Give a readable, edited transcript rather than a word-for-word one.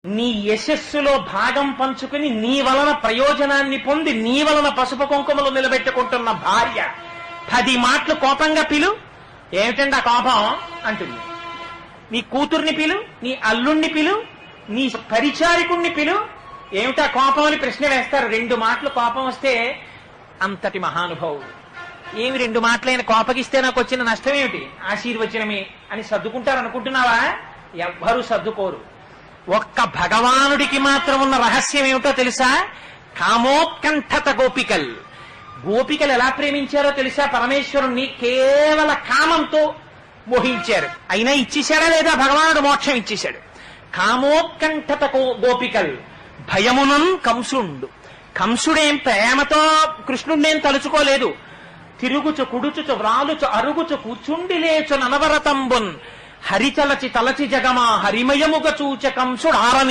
నీ యశస్సులో భాగం పంచుకుని నీ వలన ప్రయోజనాన్ని పొంది నీ వలన పసుపు కుంకుమలు నిలబెట్టుకుంటున్న భార్య 10 మాటలు కోపంగా పిలు, ఏమిటండి ఆ కోపం అంటుంది. నీ కూతుర్ని పిలు, నీ అల్లుణ్ణి పిలు, నీ పరిచారికుణ్ణి పిలు, ఏమిటా కోపం అని ప్రశ్న వేస్తారు. 2 మాటలు కోపం వస్తే అంతటి మహానుభావుడు. ఏమి 2 మాటలైన కోపగిస్తే నాకు వచ్చిన నష్టం ఏమిటి, ఆశీర్వచనమే అని సర్దుకుంటారు అనుకుంటున్నావా? ఎవ్వరూ సర్దుకోరు. ఒక్క భగవానుడికి మాత్రం ఉన్న రహస్యం ఏమిటో తెలుసా? కామోత్కంఠత గోపికల్. గోపికలు ఎలా ప్రేమించారో తెలుసా? పరమేశ్వరుణ్ణి కేవల కామంతో మోహించారు. అయినా ఇచ్చేశాడా లేదా? భగవానుడు మోక్షం ఇచ్చేశాడు. కామోత్కంఠత గోపికల్ భయమునన్ కంసుండు. కంసుడేం ప్రేమతో కృష్ణుణ్ణేం తలుచుకోలేదు. తిరుగుచు కుడుచుచు వ్రాలుచు అరుగుచు కూచుండి లేచు ననవరతంబున్ హరిచలచి తలచి జగమా హరిమయముగ చూచ కంసుడారని